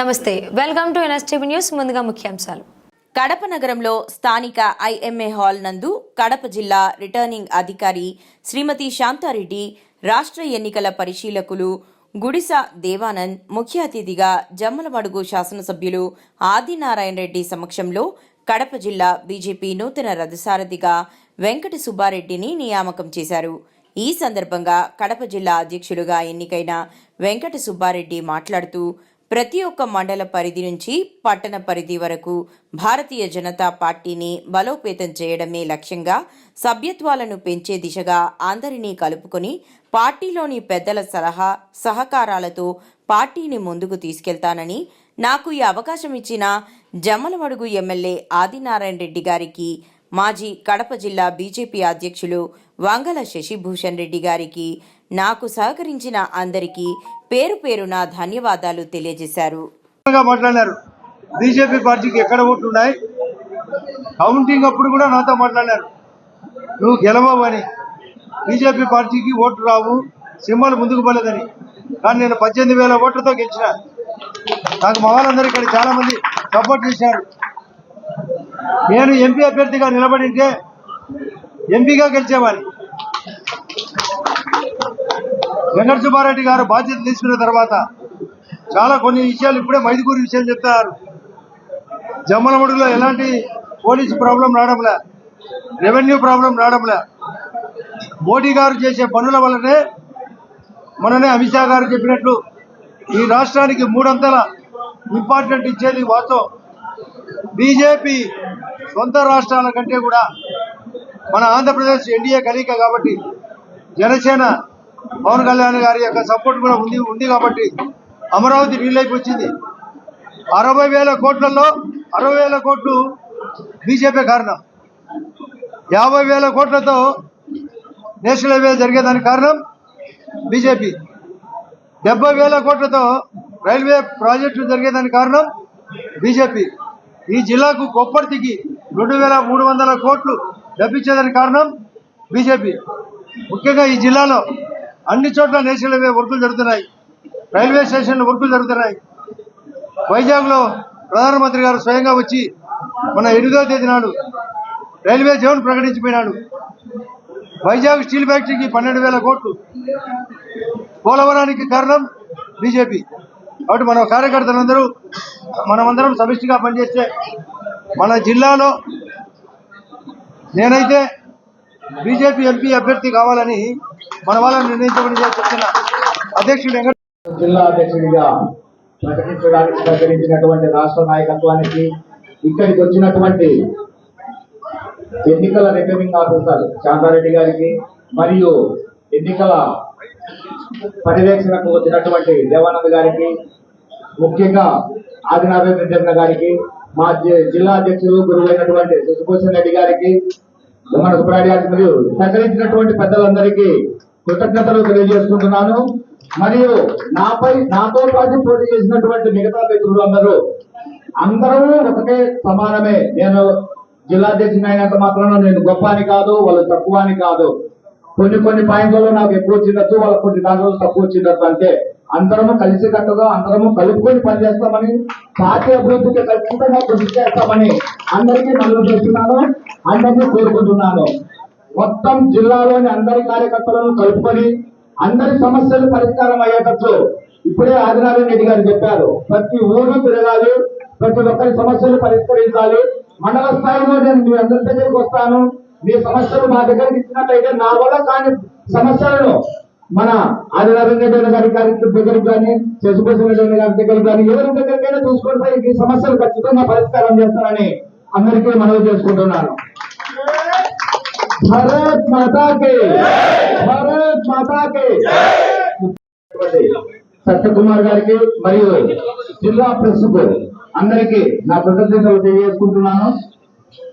నమస్తే, welcome to NSTV news. ముందుగా ముఖ్యాంశాలు. కడప నగరంలో స్థానిక ఐఎంఏ హాల్ నందు కడప జిల్లా రిటర్నింగ్ అధికారి శ్రీమతి శాంతారెడ్డి, రాష్ట్ర ఎన్నికల పరిశీలకులు గుడిస దేవానంద్, ముఖ్య అతిథిగా జమ్మలమడుగు శాసనసభ్యులు ఆదినారాయణ రెడ్డి సమక్షంలో కడప జిల్లా బీజేపీ నూతన రథసారథిగా వెంకట సుబ్బారెడ్డిని నియామకం చేశారు. ఈ సందర్భంగా కడప జిల్లా అధ్యక్షులుగా ఎన్నికైన వెంకట సుబ్బారెడ్డి మాట్లాడుతూ, ప్రతి ఒక్క మండల పరిధి నుంచి పట్టణ పరిధి వరకు భారతీయ జనతా పార్టీని బలోపేతం చేయడమే లక్ష్యంగా సభ్యత్వాలను పెంచే దిశగా అందరినీ కలుపుకొని పార్టీలోని పెద్దల సలహా సహకారాలతో పార్టీని ముందుకు తీసుకెళ్తానని, నాకు ఈ అవకాశం ఇచ్చిన జమ్మలమడుగు ఎమ్మెల్యే ఆదినారాయణ రెడ్డి గారికి, మాజీ కడప జిల్లా బీజేపీ అధ్యక్షులు వంగల శశిభూషణ్ రెడ్డి గారికి, నాకు సహకరించిన అందరికీ పేరు పేరున ధన్యవాదాలు తెలియజేశారు. మాట్లాడారు. బీజేపీ పార్టీకి ఎక్కడ ఓట్లు ఉన్నాయి, కౌంటింగ్ అప్పుడు కూడా నాతో మాట్లాడారు. నువ్వు గెలవవు అని, బీజేపీ పార్టీకి ఓట్లు రావు, సింహాలు ముందుకు పోలేదని. కానీ నేను 18,000 ఓట్లతో గెలిచిన. నాకు మా వాళ్ళందరూ ఇక్కడ చాలా మంది సపోర్ట్ చేశారు. నేను ఎంపీ అభ్యర్థిగా నిలబడింటే ఎంపీగా గెలిచేవాడిని. వెంకట సుబ్బారెడ్డి గారు బాధ్యత తీసుకున్న తర్వాత చాలా కొన్ని విషయాలు ఇప్పుడే మైదుకూరు విషయాలు చెప్తారు. జమ్మలమడుగులో ఎలాంటి పోలీసు ప్రాబ్లం రావడంలే, రెవెన్యూ ప్రాబ్లం రావడంలే. మోడీ గారు చేసే పనుల వల్లనే, మననే అమిత్ షా గారు చెప్పినట్లు ఈ రాష్ట్రానికి 3 అంతల ఇంపార్టెంట్ ఇచ్చేది వాస్తవం. బీజేపీ సొంత రాష్ట్రాల కంటే కూడా మన ఆంధ్రప్రదేశ్ ఎన్డీఏ కలయిక కాబట్టి, జనసేన పవన్ కళ్యాణ్ గారి యొక్క సపోర్ట్ కూడా ఉంది కాబట్టి అమరావతి నీళ్ళైపు వచ్చింది. 60,000 కోట్లలో 60,000 కోట్లు బీజేపీ కారణం. 50,000 కోట్లతో నేషనల్ హైవే జరిగేదానికి కారణం బీజేపీ. 70,000 కోట్లతో రైల్వే ప్రాజెక్టులు జరిగేదానికి కారణం బీజేపీ. ఈ జిల్లాకు కొప్పర్తికి 2,300 కోట్లు లభించేదానికి కారణం బీజేపీ. ముఖ్యంగా ఈ జిల్లాలో అన్ని చోట్ల నేషనల్ హైవే వర్కులు జరుగుతున్నాయి, రైల్వే స్టేషన్లు వర్కులు జరుగుతున్నాయి. వైజాగ్లో ప్రధానమంత్రి గారు స్వయంగా వచ్చి మన 8వ తేదీ నాడు రైల్వే జోన్ ప్రకటించిపోయినాడు. వైజాగ్ స్టీల్ ఫ్యాక్టరీకి 12,000 కోట్లు. పోలవరానికి కారణం బీజేపీ. కాబట్టి మన కార్యకర్తలందరూ మనమందరం సమిష్టిగా పనిచేస్తే మన జిల్లాలో నేనైతే బీజేపీ ఎంపీ అభ్యర్థి కావాలని మన వాళ్ళని నిర్ణయించమని చెప్తున్నా. అధ్యక్షుడు జిల్లా అధ్యక్షుడిగా ప్రకటించడానికి సహకరించినటువంటి రాష్ట్ర నాయకత్వానికి, ఇక్కడికి వచ్చినటువంటి ఎన్నికల రిటర్నింగ్ ఆఫీసర్ శాంతారెడ్డి గారికి, మరియు ఎన్నికల పర్యవేక్షణకు వచ్చినటువంటి దేవానంద్ గారికి, ముఖ్యంగా ఆదినారాయణ రెడ్డి గారికి, మా జిల్లా అధ్యక్షులు గురువైనటువంటి శశిభూషణ్ రెడ్డి గారికి, మన సుబ్బారెడ్డి గారికి, మరియు సహకరించినటువంటి పెద్దలందరికీ కృతజ్ఞతలు తెలియజేసుకుంటున్నాను. మరియు నాతో పాటు పోటీ చేసినటువంటి మిగతా మిత్రులందరూ అందరూ ఒకటే సమానమే. నేను జిల్లా అధ్యక్షుని అయినంత మాత్రాన నేను గొప్ప అని కాదు, వాళ్ళు తక్కువ అని కాదు. కొన్ని పాయింట్లలో నాకు ఎక్కువ వచ్చిండొచ్చు, వాళ్ళకి కొన్ని దాంట్లో తక్కువ వచ్చిండొచ్చు. అంటే అందరము కలిసికట్టుగా అందరము కలుపుకొని పనిచేస్తామని, పార్టీ అభివృద్ధికి ఖచ్చితంగా కృషి చేస్తామని అందరికీ మనవి చేస్తున్నాను, అందరినీ కోరుకుంటున్నాను. మొత్తం జిల్లాలోని అందరి కార్యకర్తలను కలుపుకొని అందరి సమస్యలు పరిష్కారం అయ్యేటట్లు ఇప్పుడే ఆదినారాయణ రెడ్డి గారు చెప్పారు. ప్రతి ఊరు తిరగాలి, ప్రతి ఒక్కరి సమస్యలు పరిష్కరించాలి. మండల స్థాయిలో నేను మీ అందరి దగ్గరికి వస్తాను. మీ సమస్యలు మా దగ్గరికి ఇచ్చినట్లయితే నా వల్ల కాని సమస్యలను మన ఆదినారాయణ రెడ్డి గారి దగ్గరికి కానీ, శశిభూషణ్ రెడ్డి గారి దగ్గరికి కానీ, ఎవరి దగ్గరికైనా చూసుకుంటే ఈ సమస్యలు ఖచ్చితంగా పరిష్కారం చేస్తానని అందరికీ మనవి చేసుకుంటున్నాను. భారత్ మాతా కే, భారత్ మాతా కే. సత్యకుమార్ గారికి మరియు జిల్లా ప్రెస్ కు అందరికీ నా కృతజ్ఞతలు తెలియజేసుకుంటున్నాను.